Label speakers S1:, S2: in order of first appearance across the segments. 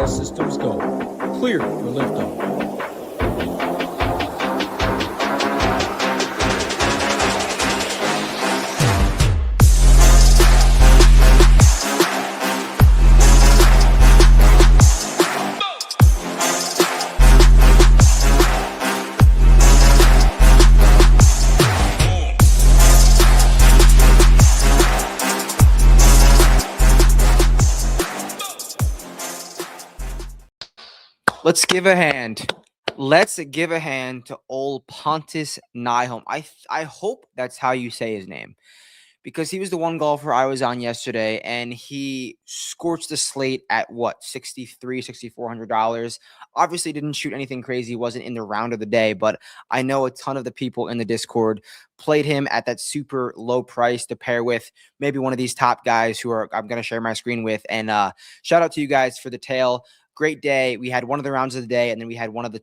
S1: systems go. Clear for liftoff.
S2: Let's give a hand. Let's give a hand to old Pontus Nyholm. I hope that's how you say his name, because he was the one golfer I was on yesterday, and he scorched the slate at what, $6,400. Obviously didn't shoot anything crazy, wasn't in the round of the day, but I know a ton of the people in the Discord played him at that super low price to pair with maybe one of these top guys who I'm going to share my screen with. And shout out to you guys for the tail. Great day. We had one of the rounds of the day, and then we had one of the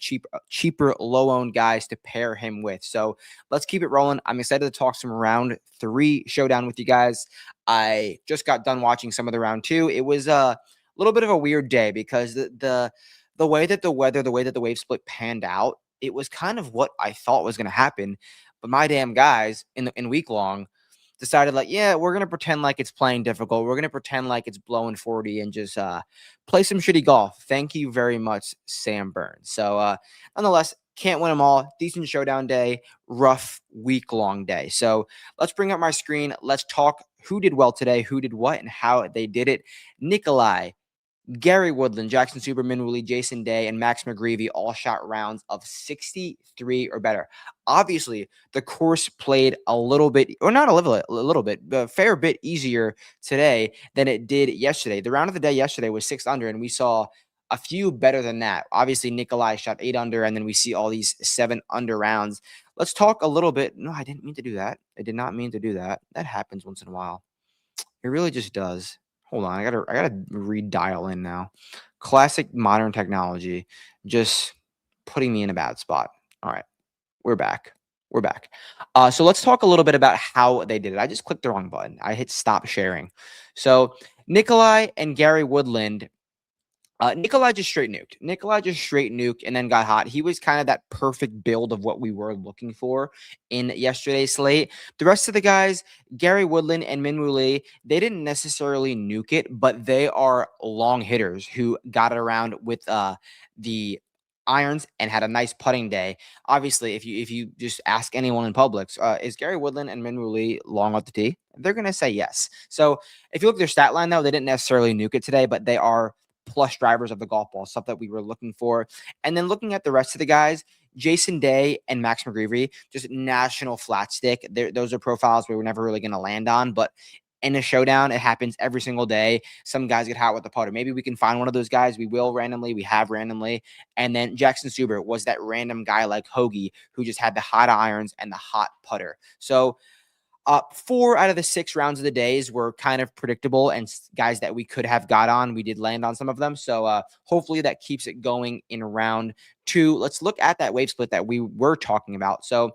S2: cheaper low-owned guys to pair him with. So let's keep it rolling. I'm excited to talk some round 3 showdown with you guys. I just got done watching some of the round 2. It was a little bit of a weird day because the way that the wave split panned out, it was kind of what I thought was going to happen. But my damn guys in week long decided, like, yeah, we're going to pretend like it's playing difficult. We're going to pretend like it's blowing 40 and just play some shitty golf. Thank you very much, Sam Burns. So nonetheless, can't win them all. Decent showdown day, rough week-long day. So let's bring up my screen. Let's talk who did well today, who did what, and how they did it. Nikolai, Gary Woodland, Jackson Superman, Willie, Jason Day, and Max McGreevy all shot rounds of 63 or better. Obviously, the course played a little bit, or not a little bit, but a fair bit easier today than it did yesterday. The round of the day yesterday was 6 under, and we saw a few better than that. Obviously, Nikolai shot 8 under, and then we see all these 7 under rounds. Let's talk a little bit. No, I didn't mean to do that. I did not mean to do that. That happens once in a while. It really just does. Hold on, I gotta redial in now. Classic modern technology, just putting me in a bad spot. All right, we're back. So let's talk a little bit about how they did it. I just clicked the wrong button. I hit stop sharing. So Nikolai and Gary Woodland. Nikolai just straight nuked and then got hot. He was kind of that perfect build of what we were looking for in yesterday's slate. The rest of the guys, Gary Woodland and Minwoo Lee, they didn't necessarily nuke it, but they are long hitters who got it around with the irons and had a nice putting day. Obviously, if you just ask anyone in Publix, is Gary Woodland and Minwoo Lee long off the tee? They're going to say yes. So if you look at their stat line, though, they didn't necessarily nuke it today, but they are plus drivers of the golf ball, stuff that we were looking for. And then looking at the rest of the guys, Jason Day and Max McGreevy, just national flat stick. Those are profiles we were never really going to land on, but in a showdown, it happens every single day. Some guys get hot with the putter. Maybe we can find one of those guys. We will randomly. We have randomly. And then Jackson Suber was that random guy like Hoagie who just had the hot irons and the hot putter. So 4 out of the 6 rounds of the days were kind of predictable and guys that we could have got on. We did land on some of them. So hopefully that keeps it going in round 2. Let's look at that wave split that we were talking about. So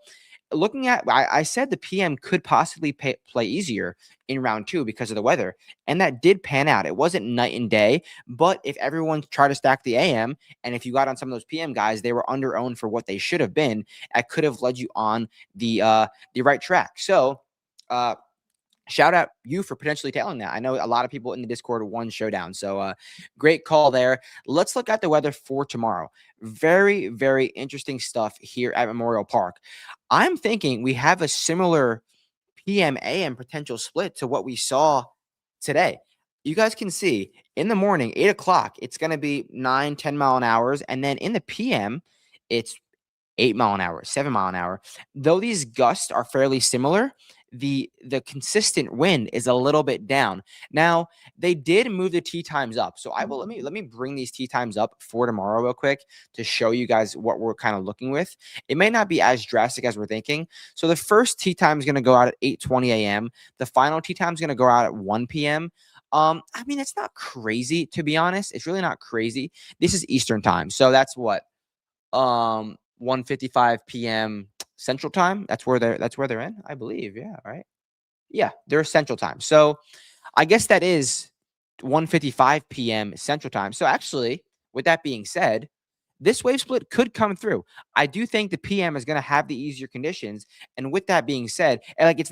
S2: looking at, I said the PM could possibly play easier in round 2 because of the weather. And that did pan out. It wasn't night and day, but if everyone tried to stack the AM, and if you got on some of those PM guys, they were under-owned for what they should have been. It could have led you on the right track. So shout out you for potentially tailing that. I know a lot of people in the Discord won showdown. So great call there. Let's look at the weather for tomorrow. Very, very interesting stuff here at Memorial Park. I'm thinking we have a similar PM AM potential split to what we saw today. You guys can see in the morning, 8 o'clock, it's going to be 9-10 mile an hour. And then in the PM, it's 8 mile an hour, 7 mile an hour. Though these gusts are fairly similar, the consistent wind is a little bit down. Now, they did move the tee times up. So I will let me bring these tee times up for tomorrow real quick to show you guys what we're kind of looking with. It may not be as drastic as we're thinking. So the first tee time is going to go out at 8:20 a.m. The final tee time is going to go out at 1 p.m. I mean, it's not crazy, to be honest. It's really not crazy. This is Eastern time. So that's what 1:55 p.m. Central time. That's where they're in, I believe. Yeah, right. Yeah, they're Central time. So I guess that is 1:55 p.m. Central time. So actually, With that being said, this wave split could come through. I do think the PM is going to have the easier conditions. And with that being said, and like it's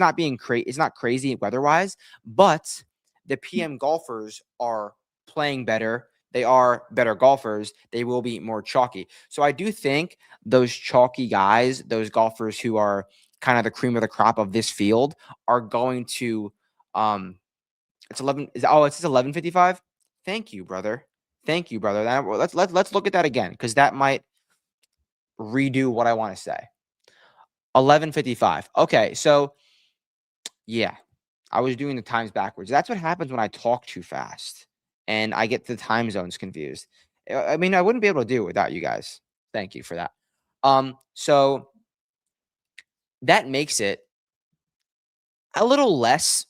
S2: not crazy weather-wise, but the PM golfers are playing better. They are better golfers. They will be more chalky. So I do think those chalky guys, those golfers who are kind of the cream of the crop of this field, are going to it's 11 it's 11:55. Thank you, brother. Thank you, brother. Let's look at that again, because that might redo what I want to say. 11:55. Okay, so yeah, I was doing the times backwards. That's what happens when I talk too fast and I get the time zones confused. I mean, I wouldn't be able to do it without you guys. Thank you for that. So that makes it a little less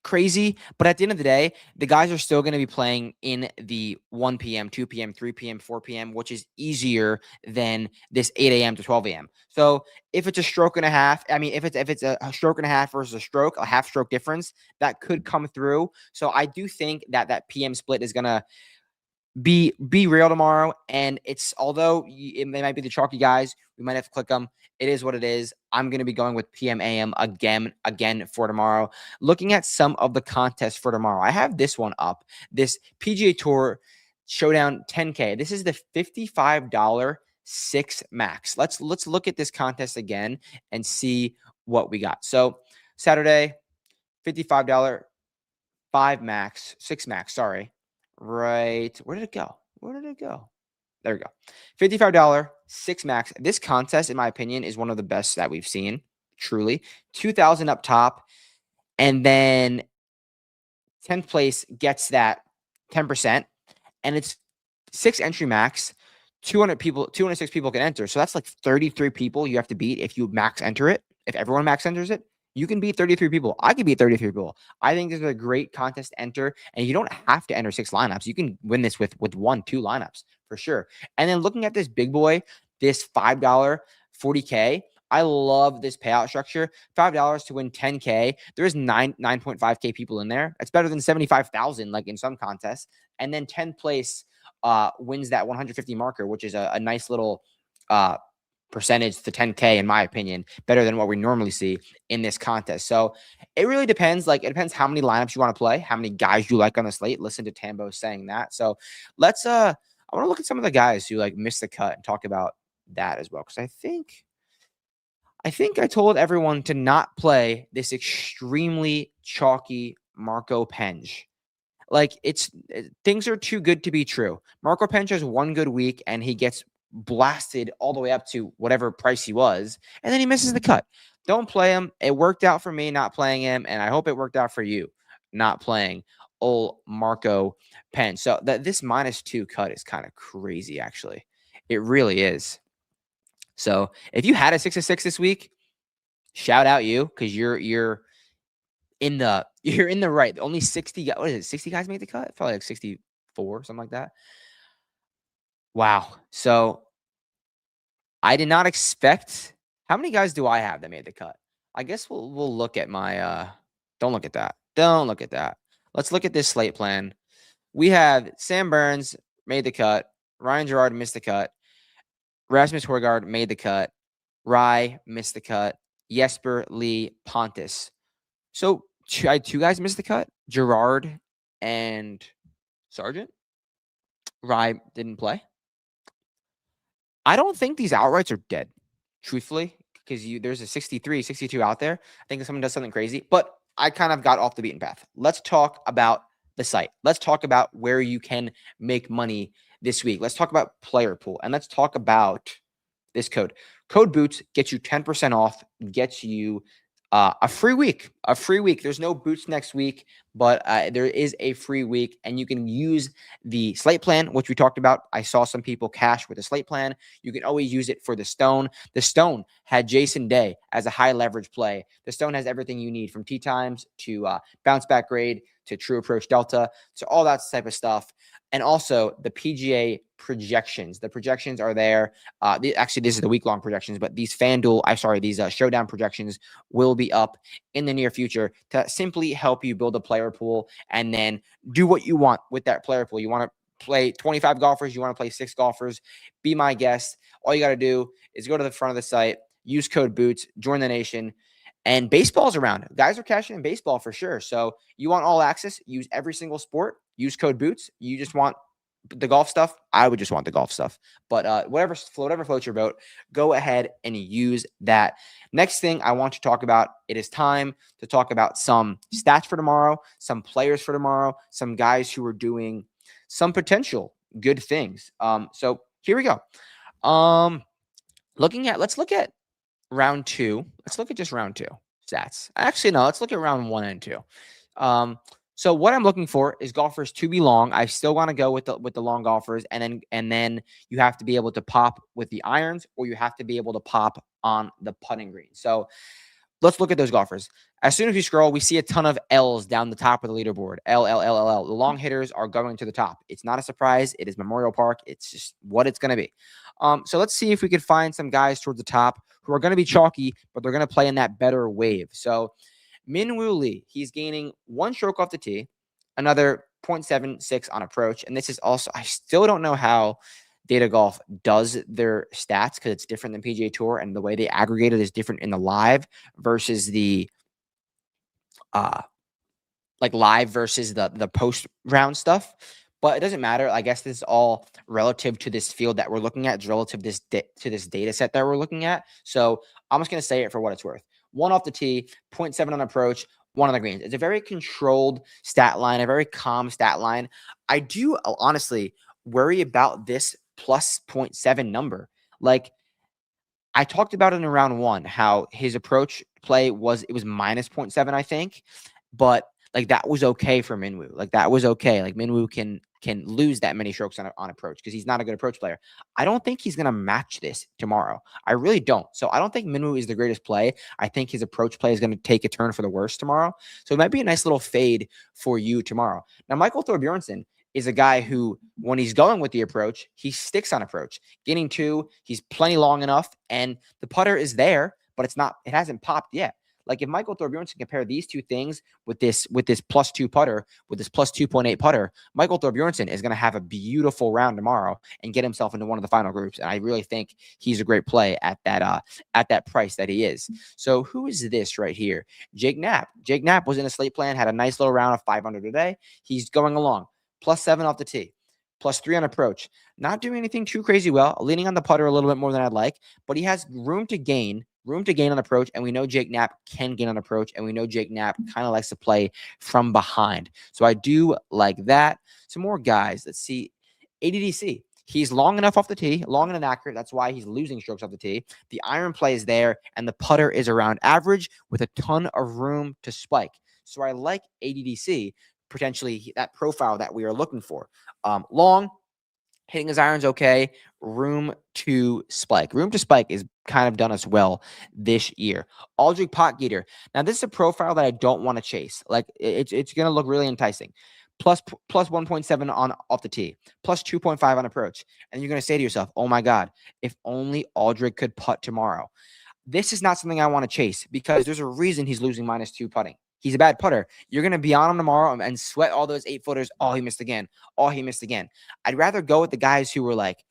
S2: crazy, but at the end of the day, the guys are still going to be playing in the 1 p.m., 2 p.m., 3 p.m., 4 p.m., which is easier than this 8 a.m. to 12 a.m. So if it's a stroke and a half, I mean, if it's a stroke and a half versus a half stroke difference, that could come through. So I do think that PM split is going to be real tomorrow. And although it might be the chalky guys, we might have to click them. It is what it is. I'm going to be going with PM AM again for tomorrow. Looking at some of the contests for tomorrow, I have this one up. This PGA Tour Showdown 10K. This is the $55 6 max. Let's look at this contest again and see what we got. So Saturday, $55 5 max, 6 max. Sorry. Right. Where did it go? There we go. $55 6 max. This contest, in my opinion, is one of the best that we've seen. Truly. 2,000 up top. And then 10th place gets that 10%. And it's 6 entry max. 206 people can enter. So that's like 33 people you have to beat if you max enter it. If everyone max enters it, you can beat 33 people. I can beat 33 people. I think this is a great contest to enter, and you don't have to enter 6 lineups. You can win this with 1, 2 lineups for sure. And then looking at this big boy, this $5 40K, I love this payout structure. $5 to win 10K. There's 9.5K people in there. That's better than 75,000, like in some contests. And then 10th place wins that 150 marker, which is a nice little percentage to 10K, in my opinion, better than what we normally see in this contest. So it really depends. Like, it depends how many lineups you want to play, how many guys you like on the slate. Listen to Tambo saying that. So let's I want to look at some of the guys who like missed the cut and talk about that as well, because I think I told everyone to not play this extremely chalky Marco Penge. Like, things are too good to be true. Marco Penge has one good week and he gets blasted all the way up to whatever price he was, and then he misses the cut. Don't play him. It worked out for me not playing him, and I hope it worked out for you not playing old Marco Penge. So this -2 cut is kind of crazy, actually. It really is. So if you had a 6 of 6 this week, shout out you, because you're in the right. Only 60 guys. What is it? 60 guys made the cut? Probably like 64, something like that. Wow. So I did not expect. How many guys do I have that made the cut? I guess we'll look at my don't look at that. Don't look at that. Let's look at this slate plan. We have Sam Burns made the cut. Ryan Gerard missed the cut. Rasmus Højgaard made the cut. Rye missed the cut. Jesper Lee Pontus. So I had 2 guys miss the cut. Gerard and Sargent. Rye didn't play. I don't think these outrights are dead, truthfully, because there's a 63, 62 out there. I think if someone does something crazy, but I kind of got off the beaten path. Let's talk about the site. Let's talk about where you can make money this week. Let's talk about player pool, and let's talk about this code. Code Boots gets you 10% off, gets you a free week. There's no Boots next week, but there is a free week, and you can use the slate plan, which we talked about. I saw some people cash with the slate plan. You can always use it for the Stone. The Stone had Jason Day as a high leverage play. The Stone has everything you need, from tee times to bounce back grade to true approach delta, to all that type of stuff. And also the PGA projections. The projections are there. Actually, this is the week-long projections, but these Showdown projections will be up in the near future to simply help you build a player pool and then do what you want with that player pool. You want to play 25 golfers, you want to play 6 golfers, be my guest. All you got to do is go to the front of the site, use code BOOTS, join the nation, and baseball's around. Guys are cashing in baseball for sure. So you want all access, use every single sport, use code BOOTS. You just want the golf stuff, I would just want the golf stuff. But whatever floats your boat, go ahead and use that. Next thing I want to talk about, it is time to talk about some stats for tomorrow, some players for tomorrow, some guys who are doing some potential good things. So here we go. Let's look at round 2. Let's look at just round 2 stats. Actually, no, let's look at round 1 and 2. So what I'm looking for is golfers to be long. I still want to go with the long golfers, and then you have to be able to pop with the irons, or you have to be able to pop on the putting green. So let's look at those golfers. As soon as we scroll, we see a ton of L's down the top of the leaderboard. L, L, L, L, L. The long hitters are going to the top. It's not a surprise. It is Memorial Park. It's just what it's going to be. So let's see if we could find some guys towards the top who are going to be chalky, but they're going to play in that better wave. So Min-Woo Lee, he's gaining 1 stroke off the tee, another 0.76 on approach. And this is also, I still don't know how Data Golf does their stats because it's different than PGA Tour, and the way they aggregate it is different in the live versus the live versus the post round stuff. But it doesn't matter. I guess this is all relative to this field that we're looking at. It's relative to this data set that we're looking at. So I'm just going to say it for what it's worth. 1 off the tee, 0.7 on approach, 1 on the greens. It's a very controlled stat line, a very calm stat line. I do honestly worry about this plus 0.7 number. Like, I talked about it in round 1, how his approach play was minus 0.7, I think. But like, that was okay for Min-Woo. Like, that was okay. Like, Min-Woo can lose that many strokes on approach because he's not a good approach player. I don't think he's going to match this tomorrow. I really don't. So I don't think Min-Woo is the greatest play. I think his approach play is going to take a turn for the worse tomorrow. So it might be a nice little fade for you tomorrow. Now, Michael Thorbjornsen is a guy who, when he's going with the approach, he sticks on approach. Gaining 2, he's plenty long enough, and the putter is there, but it hasn't popped yet. Like, if Michael Thorbjornsen compare these two things with this plus 2 putter, with this plus 2.8 putter, Michael Thorbjornsen is going to have a beautiful round tomorrow and get himself into one of the final groups. And I really think he's a great play at that price that he is. So who is this right here? Jake Knapp. Jake Knapp was in a slate plan, had a nice little round of 500 today. He's going along. Plus 7 off the tee. Plus 3 on approach. Not doing anything too crazy well. Leaning on the putter a little bit more than I'd like. But he has room to gain on approach, and we know Jake Knapp can gain on approach, and we know Jake Knapp kind of likes to play from behind. So I do like that. Some more guys. Let's see. ADDC. He's long enough off the tee, long and inaccurate. That's why he's losing strokes off the tee. The iron play is there, and the putter is around average with a ton of room to spike. So I like ADDC, potentially that profile that we are looking for. Long, hitting his irons okay. Room to spike. Room to spike is kind of done us well this year. Aldrich Potgieter. Now, this is a profile that I don't want to chase. Like, it's going to look really enticing. Plus 1.7 on off the tee. Plus 2.5 on approach. And you're going to say to yourself, oh my God, if only Aldrich could putt tomorrow. This is not something I want to chase because there's a reason he's losing -2 putting. He's a bad putter. You're going to be on him tomorrow and sweat all those 8-footers. Oh, he missed again. Oh, he missed again. I'd rather go with the guys who were like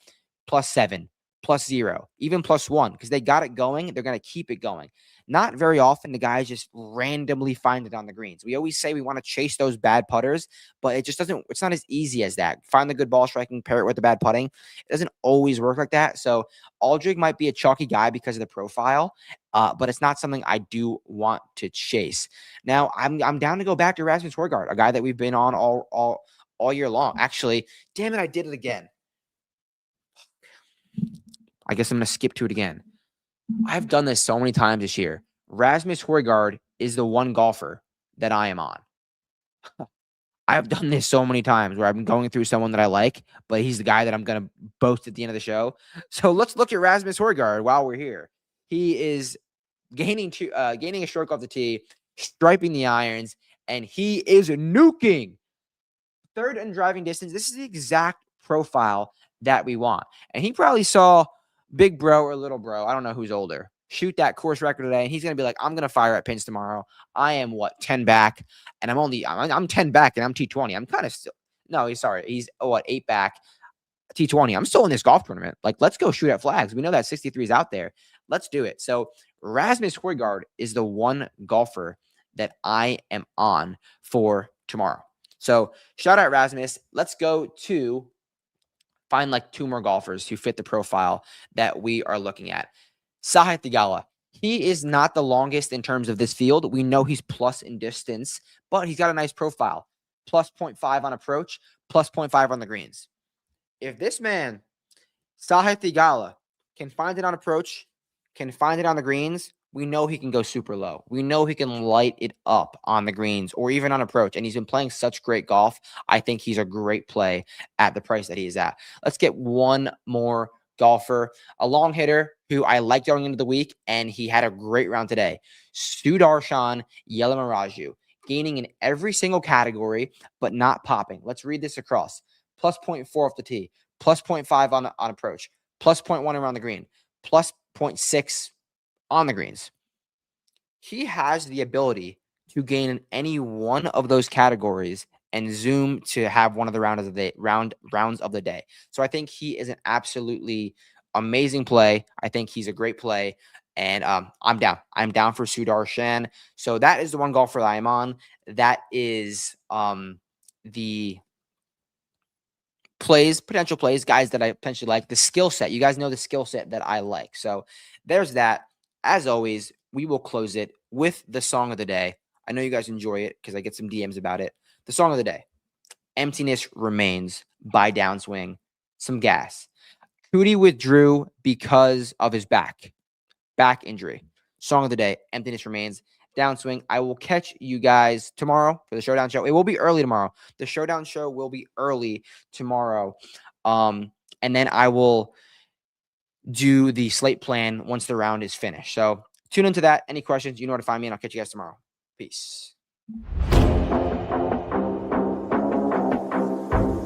S2: +7, +0, even +1, because they got it going. They're going to keep it going. Not very often the guys just randomly find it on the greens. We always say we want to chase those bad putters, but it just doesn't, it's not as easy as that. Find the good ball striking, pair it with the bad putting. It doesn't always work like that. So Aldrich might be a chalky guy because of the profile, but it's not something I do want to chase. Now, I'm down to go back to Rasmus Højgaard, a guy that we've been on all year long. Actually, damn it, I did it again. I guess I'm going to skip to it again. I've done this so many times this year. Rasmus Højgaard is the one golfer that I am on. I've done this so many times where I'm going through someone that I like, but he's the guy that I'm going to boast at the end of the show. So let's look at Rasmus Højgaard while we're here. He is gaining a stroke off the tee, striping the irons, and he is nuking. Third in driving distance. This is the exact profile that we want. And he probably saw big bro or little bro, I don't know who's older, shoot that course record today, and he's going to be like, I'm going to fire at pins tomorrow. I am 10 back, and I'm 10 back, and I'm T20. I'm kind of still, No, he's sorry. He's, 8 back. T20. I'm still in this golf tournament. Like, let's go shoot at flags. We know that 63 is out there. Let's do it. So Rasmus Højgaard is the one golfer that I am on for tomorrow. So shout out Rasmus. Let's go to find like 2 more golfers who fit the profile that we are looking at. Sahith Theegala. He is not the longest in terms of this field. We know he's plus in distance, but he's got a nice profile. Plus 0.5 on approach, plus 0.5 on the greens. If this man, Sahith Theegala, can find it on approach, can find it on the greens, we know he can go super low. We know he can light it up on the greens or even on approach. And he's been playing such great golf. I think he's a great play at the price that he is at. Let's get one more golfer, a long hitter who I like going into the week, and he had a great round today. Sudarshan Yellamaraju, gaining in every single category, but not popping. Let's read this across. Plus 0.4 off the tee, plus 0.5 on approach, plus 0.1 around the green, plus 0.6 on the greens. He has the ability to gain in any one of those categories and zoom to have one of the rounds of the day. So I think he is an absolutely amazing play. I think he's a great play. And I'm down. I'm down for Sudarshan. So that is the one golfer that I am on. That is the potential plays, guys that I potentially like. The skill set. You guys know the skill set that I like. So there's that. As always, we will close it with the song of the day. I know you guys enjoy it because I get some DMs about it. The song of the day, Emptiness Remains by Downswing. Some gas. Cootie withdrew because of his back injury. Song of the day, Emptiness Remains. Downswing. I will catch you guys tomorrow for the Showdown show. It will be early tomorrow. The Showdown show will be early tomorrow. And then I will do the slate plan once the round is finished. So tune into that. Any questions, you know where to find me, and I'll catch you guys tomorrow. Peace.